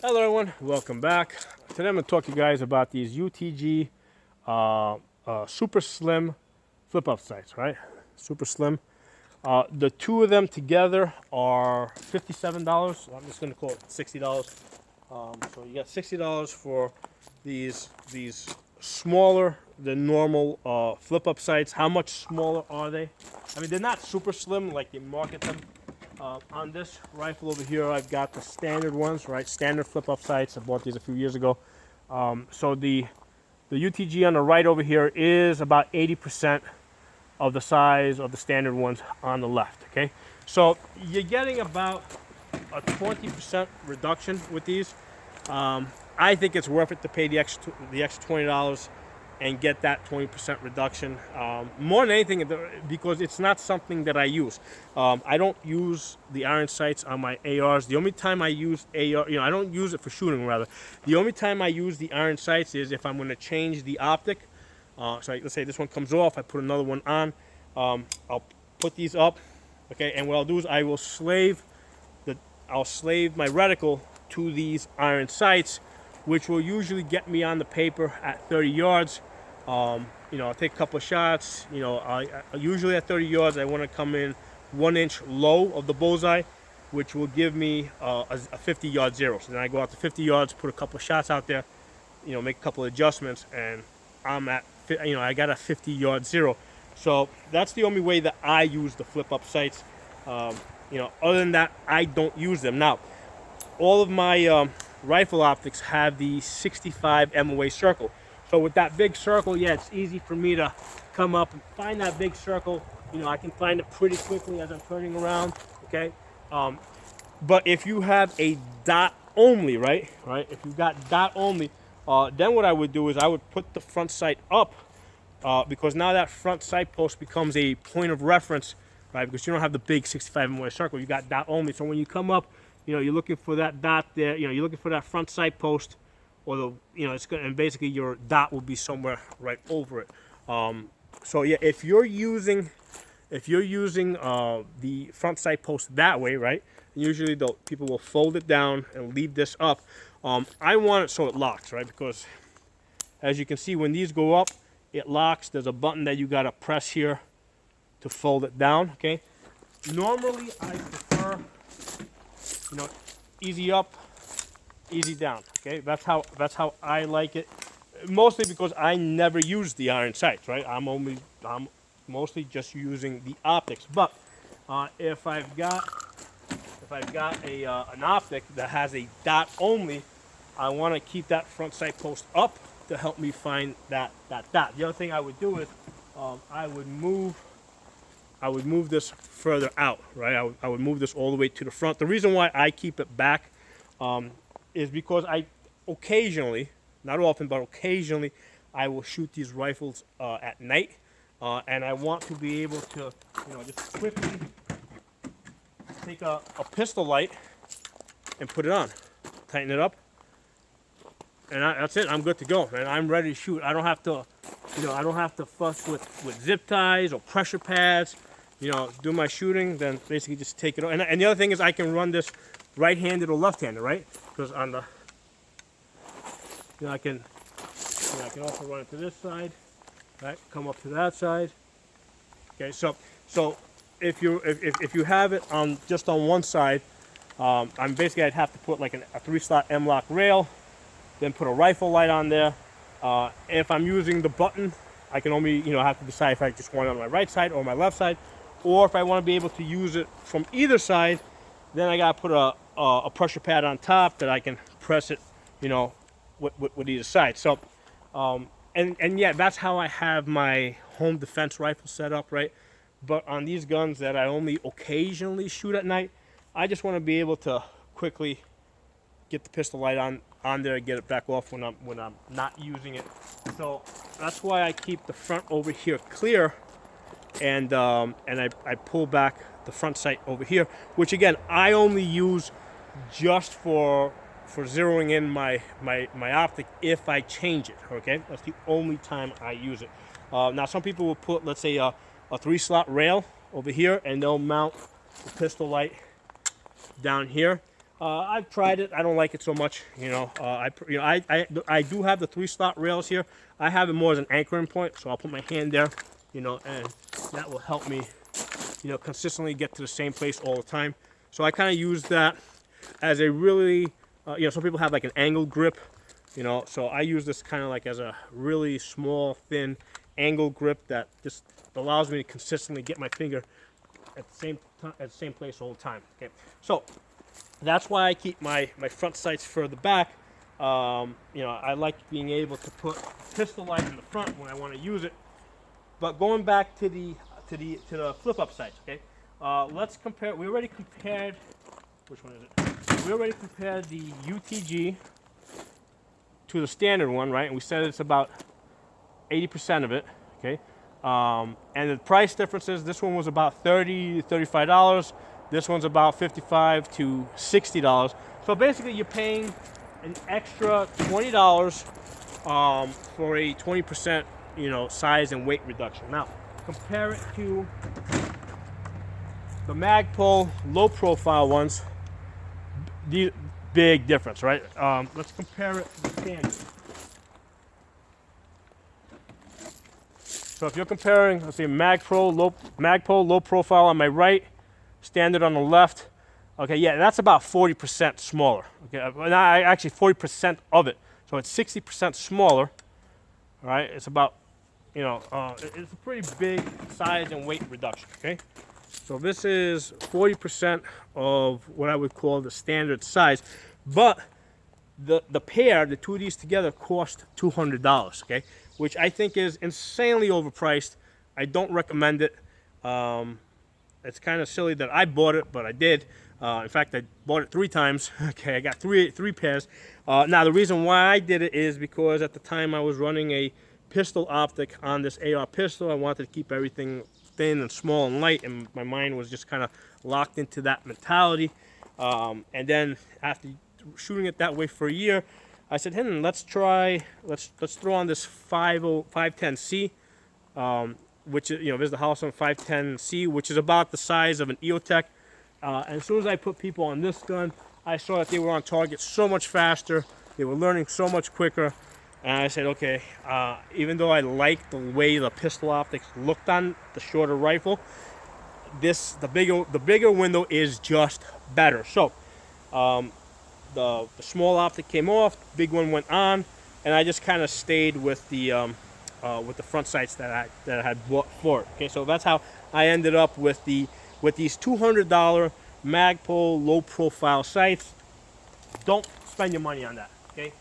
Hello everyone, welcome back. Today I'm going to talk to you guys about these UTG super slim flip-up sights, right? Super slim. The two of them together are $57. I'm just going to call it $60. So you got $60 for these smaller than normal flip-up sights. How much smaller are they? I mean, they're not super slim like they market them. On this rifle over here, I've got the standard ones, right? Standard flip-up sights. I bought these a few years ago. So the UTG on the right over here is about 80% of the size of the standard ones on the left, okay? So you're getting about a 20% reduction with these. I think it's worth it to pay the extra $20 and get that 20% reduction. More than anything, because it's not something that I use. I don't use the iron sights on my ARs. The only time I use AR, I don't use it for shooting rather. The only time I use the iron sights is if I'm going to change the optic. So let's say this one comes off, I put another one on. I'll put these up, okay, and what I'll do is I'll slave my reticle to these iron sights, which will usually get me on the paper at 30 yards. I'll take a couple of shots. Usually at 30 yards, I want to come in 1 inch low of the bullseye, which will give me a 50-yard zero. So then I go out to 50 yards, put a couple of shots out there, make a couple of adjustments, and I'm at, I got a 50-yard zero. So that's the only way that I use the flip-up sights. Other than that, I don't use them. Now, all of my rifle optics have the 65 MOA circle. So with that big circle, yeah, it's easy for me to come up and find that big circle. I can find it pretty quickly as I'm turning around, okay? But if you have a dot only, right? If you've got dot only, then what I would do is I would put the front sight up because now that front sight post becomes a point of reference, right? Because you don't have the big 65 MOA circle, you got dot only. So when you come up, you're looking for that dot there, you're looking for that front sight post, or it's good, and basically your dot will be somewhere right over it. So yeah, if you're using the front sight post that way, right? Usually people will fold it down and leave this up. I want it so it locks, right? Because as you can see, when these go up, it locks. There's a button that you gotta press here to fold it down. Okay. Normally, I prefer easy up, easy down. Okay, that's how I like it. Mostly because I never use the iron sights, right? I'm mostly just using the optics. But if I've got an optic that has a dot only, I want to keep that front sight post up to help me find that dot. The other thing I would do is I would move this further out, right? I would move this all the way to the front. The reason why I keep it back is because I occasionally, not often, but occasionally, I will shoot these rifles at night, and I want to be able to, just quickly take a pistol light and put it on, tighten it up, and that's it. I'm good to go, and I'm ready to shoot. I don't have to, I don't have to fuss with zip ties or pressure pads. Do my shooting, then basically just take it on. And the other thing is I can run this right-handed or left-handed, right? Because on the, I can also run it to this side, right? Come up to that side. Okay, so if you have it on just on one side, I'd have to put like a 3-slot M-lock rail, then put a rifle light on there. If I'm using the button, I can only have to decide if I just want it on my right side or my left side. Or if I want to be able to use it from either side, then I got to put a pressure pad on top that I can press it, with either side. So, and yeah, that's how I have my home defense rifle set up, right? But on these guns that I only occasionally shoot at night, I just want to be able to quickly get the pistol light on there and get it back off when I'm not using it. So that's why I keep the front over here clear. And I pull back the front sight over here, which again I only use just for zeroing in my optic if I change it. Okay, that's the only time I use it. Now some people will put, let's say, a 3-slot rail over here, and they'll mount the pistol light down here. I've tried it. I don't like it so much. I do have the 3-slot rails here. I have it more as an anchoring point, so I'll put my hand there, and that will help me, consistently get to the same place all the time. So I kind of use that as a really, some people have like an angled grip, so I use this kind of like as a really small, thin angled grip that just allows me to consistently get my finger at the same place all the time. Okay, so that's why I keep my front sights further back. I like being able to put pistol light in the front when I want to use it. But going back to the flip up sights, okay? Let's compare. We already compared. Which one is it? We already compared the UTG to the standard one, right? And we said it's about 80% of it, okay? And the price differences. This one was about $30 to $35. This one's about $55 to $60. So basically, you're paying an extra $20 for a 20%, size and weight reduction. Now, compare it to the Magpul low profile ones. The big difference, right? Let's compare it to the standard. So if you're comparing, let's say Magpul low profile on my right, standard on the left. Okay, yeah, that's about 40% smaller. Okay, actually 40% of it. So it's 60% smaller. All right, it's about, it's a pretty big size and weight reduction. Okay, so this is 40% of what I would call the standard size, but the pair, the two of these together, cost $200. Okay, which I think is insanely overpriced. I don't recommend it. It's kind of silly that I bought it, but I did. In fact, I bought it 3 times. Okay, I got three pairs. Now, the reason why I did it is because at the time I was running a pistol optic on this AR pistol. I wanted to keep everything thin and small and light, and my mind was just kind of locked into that mentality. And then after shooting it that way for a year, I said, let's throw on this 510C. Which is, there's the Holosun 510C, which is about the size of an EOTech. And as soon as I put people on this gun, I saw that they were on target so much faster. They were learning so much quicker. And I said, okay, even though I liked the way the pistol optics looked on the shorter rifle, the bigger window is just better. So the small optic came off, big one went on, and I just kind of stayed with the front sights that I had bought for it. Okay, so that's how I ended up with these $200 Magpul low profile sights. Don't spend your money on that. Okay,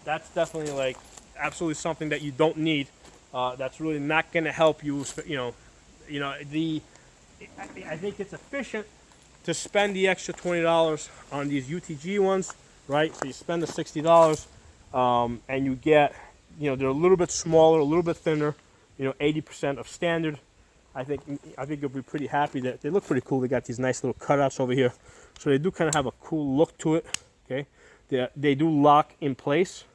that's definitely like absolutely something that you don't need. That's really not going to help you. I think it's efficient to spend the extra $20 on these UTG ones, right? So you spend the $60, and you get, they're a little bit smaller, a little bit thinner, 80% of standard. I think you'll be pretty happy that they look pretty cool. They got these nice little cutouts over here, so they do kind of have a cool look to it. Okay, they do lock in place.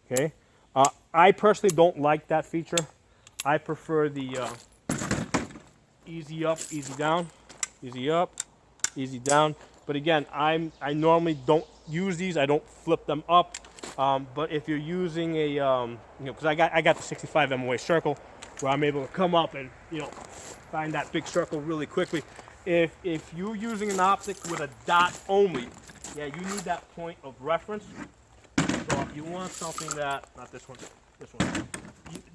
Okay, I personally don't like that feature. I prefer the easy up, easy down, easy up, easy down. But again, I normally don't use these. I don't flip them up. But if you're using a, because I got the 65 MOA circle, where I'm able to come up and find that big circle really quickly. If you're using an optic with a dot only, yeah, you need that point of reference. So you want something that, not this one, this one.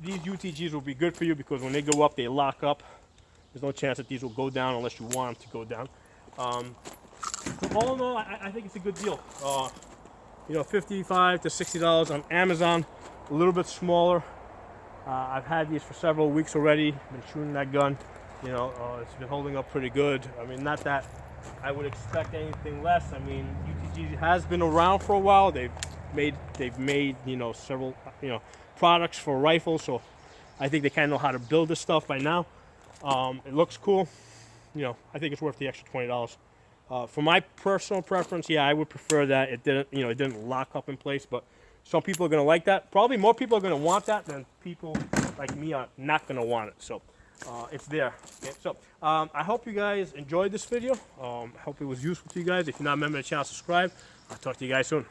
These UTGs will be good for you because when they go up, they lock up. There's no chance that these will go down unless you want them to go down. So all in all, I think it's a good deal. $55 to $60 on Amazon, a little bit smaller. I've had these for several weeks already. Been shooting that gun. It's been holding up pretty good. I mean, not that I would expect anything less. I mean, UTG has been around for a while. They've made several products for rifles, so I think they kind of know how to build this stuff by now. It looks cool. I think it's worth the extra $20. For my personal preference, yeah, I would prefer that it didn't lock up in place, but some people are going to like that. Probably more people are going to want that than people like me are not going to want it. So it's there. Okay, so I hope you guys enjoyed this video. I hope it was useful to you guys. If you're not a member of the channel, subscribe. I'll talk to you guys soon.